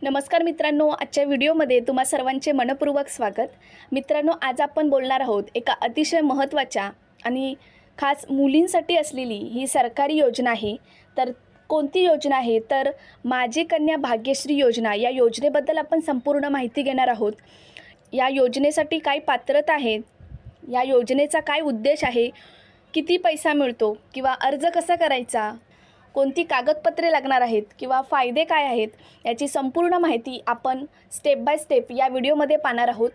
नमस्कार मित्रांनो, आजच्या व्हिडिओमध्ये तुम्हा सर्वांचे मनपूर्वक स्वागत। मित्रांनो, आज आपण बोलणार आहोत एका अतिशय महत्त्वाच्या आणि खास मुलींसाठी असलेली ही सरकारी योजना आहे। तर कोणती योजना आहे तर माझी कन्या भाग्यश्री योजना। या योजनेबद्दल आपण संपूर्ण माहिती घेणार आहोत। या योजनेसाठी काय पात्रता आहे, या योजनेचा काय उद्देश आहे, किती पैसा मिळतो किंवा अर्ज कसा करायचा, कोणती कागदपत्रे लागणार आहेत किंवा फायदे काय आहेत, याची संपूर्ण माहिती आपण स्टेप बाय स्टेप या व्हिडिओमध्ये पाहणार आहोत।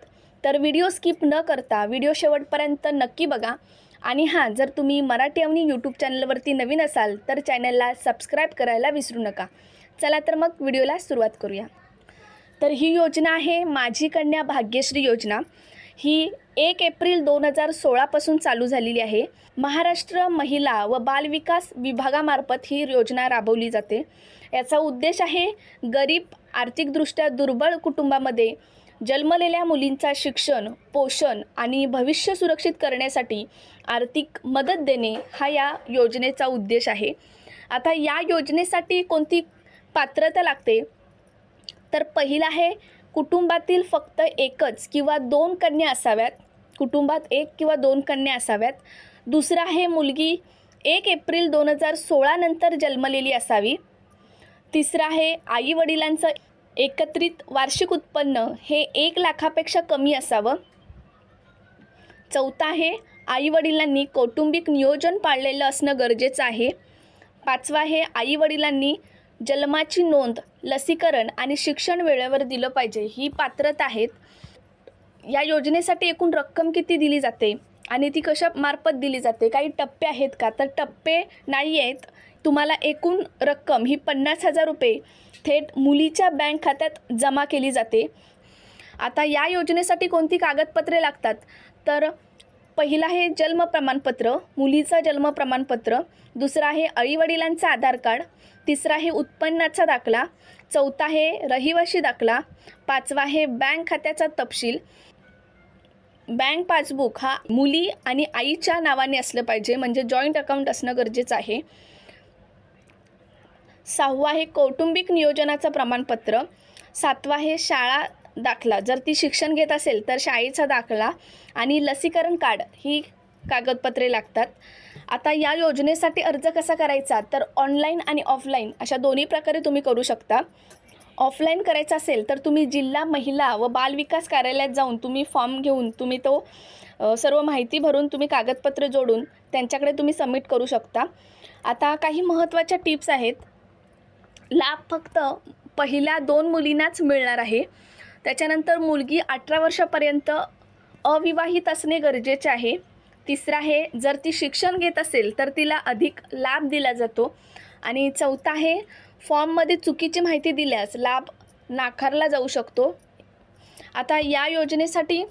तर व्हिडिओ स्किप न करता व्हिडिओ शेवटपर्यंत नक्की बघा। आणि हां, जर तुम्ही मराठी अवनी यूट्यूब चॅनलवरती नवीन असाल तर चॅनलला सबस्क्राईब करायला विसरू नका। चला तर मग व्हिडिओला सुरुवात करूया। तर ही योजना आहे माझी कन्या भाग्यश्री योजना। ही 1 एप्रिल 2016 पासून चालू झालेली आहे। महाराष्ट्र महिला व बाल विकास विभागामार्फत ही योजना राबवली जाते। याचा उद्देश आहे गरीब, आर्थिकदृष्ट्या दुर्बल कुटुंबामध्ये जन्मलेल्या मुलींचा शिक्षण, पोषण आणि भविष्य सुरक्षित करण्यासाठी आर्थिक मदत देणे हा या योजनेचा उद्देश आहे। आता या योजनेसाठी कोणती पात्रता लागते तर पहिला आहे कुटुंबातील फक्त एकच किंवा 2 कन्या असाव्यात। कुटुंबात 1 किंवा 2 कन्या असाव्यात। दुसरा आहे मुलगी 1 एप्रिल 2016 नंतर जन्मलेली असावी। तिसरा आहे आई वडिलांचं एकत्रित वार्षिक उत्पन्न हे 1 लाखापेक्षा कमी असावं। चौथा आहे आई वडिलांनी कौटुंबिक नियोजन पाळलेलं असणं गरजेचं आहे। पाचवा आहे आई वडिलांनी जन्माची नोंद, लसीकरण आणि शिक्षण वेळेवर दिलं पाहिजे। ही पात्रता आहेत। या योजनेसाठी एकूण रक्कम किती दिली जाते आणि ती कशा मार्फत दिली जाते, काही टप्पे आहेत का तर टप्पे नाही आहेत। तुम्हाला एकूण रक्कम ही 50,000 रुपये थेट मुलीच्या बँक खात्यात जमा केली जाते। आता या योजनेसाठी कोणती कागदपत्रे लागतात तर पहिला आहे जन्म प्रमाणपत्र, मुलीचं जन्म प्रमाणपत्र। दुसरा आहे आई वडिलांचं आधार कार्ड। तिसरा आहे उत्पन्नाचा दाखला। चौथा आहे रहिवासी दाखला। पाचवा आहे बँक खात्याचा तपशील। बँक पासबुक हा मुली आणि आईच्या नावाने असलं पाहिजे, म्हणजे जॉईंट अकाउंट असणं गरजेचं आहे। सहावा आहे कौटुंबिक नियोजनाचं प्रमाणपत्र। सातवा आहे शाळा दाखला, जर ती शिक्षण घेत असेल तर शाळेचा दाखला आणि लसीकरण कार्ड ही कागदपत्रे लागतात। आता या योजनेसाठी अर्ज कसा करायचा तर ऑनलाईन आणि ऑफलाईन अशा दोन्ही प्रकारे तुम्ही करू शकता। ऑफलाईन करायचा असेल तर तुम्ही जिल्हा महिला व बाल विकास कार्यालयात जाऊन तुम्ही फॉर्म घेऊन तुम्ही तो सर्व माहिती भरून तुम्ही कागदपत्र जोडून त्यांच्याकडे तुम्ही सबमिट करू शकता। आता काही महत्त्वाच्या टिप्स आहेत। लाभ फक्त पहिल्या 2 मुलींनाच मिळणार आहे। त्याच्यानंतर मुलगी 18 वर्षापर्यंत अविवाहित असणे गरजेचे आहे। तिसरा आहे जर ती शिक्षण घेत असेल तर तिला अधिक लाभ दिला जातो। आणि चौथा आहे फॉर्ममध्ये चुकीची माहिती दिल्यास लाभ नाकारला जाऊ शकतो। आता या योजनेसाठी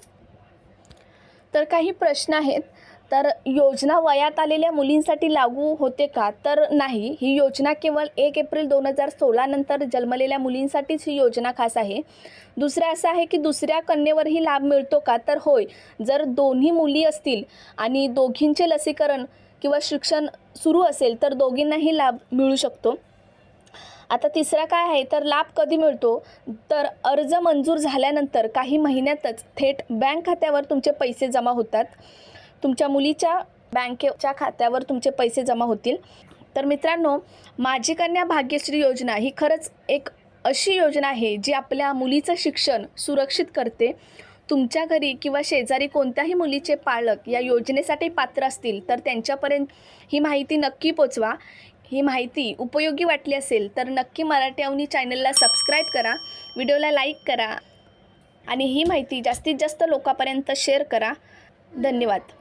तर काही प्रश्न आहेत। तर योजना वयात आलेल्या मुलींसाठी लागू होते का तर नाही। ही योजना केवळ 1 एप्रिल 2016 नंतर जन्मलेल्या मुलींसाठीच ही योजना खास आहे। दुसरं असं आहे की दुसऱ्या कन्येवरही लाभ मिळतो का तर होय, जर दोन्ही मुली असतील आणि दोघींचे लसीकरण किंवा शिक्षण सुरू असेल तर दोघींनाही लाभ मिळू शकतो। आता तिसरा काय आहे तर लाभ कधी मिळतो तर अर्ज मंजूर झाल्यानंतर काही महिन्यातच थेट बँक खात्यावर तुमचे पैसे जमा होतात। तुमच्या मुलीच्या बँकेच्या खात्यावर तुमचे पैसे जमा होतील। तर मित्रांनो, माझी कन्या भाग्यश्री योजना ही खरंच एक अशी योजना आहे जी आपल्या मुलीचं शिक्षण सुरक्षित करते। तुमच्या घरी किंवा शेजारी कोणत्याही मुलीचे पालक या योजनेसाठी पात्र असतील तर त्यांच्यापर्यंत ही माहिती नक्की पोचवा। ही माहिती उपयोगी वाटली असेल तर नक्की मराठी अवनी चॅनलला सबस्क्राईब करा, व्हिडिओला लाईक करा आणि ही माहिती जास्तीत जास्त लोकांपर्यंत शेअर करा। धन्यवाद।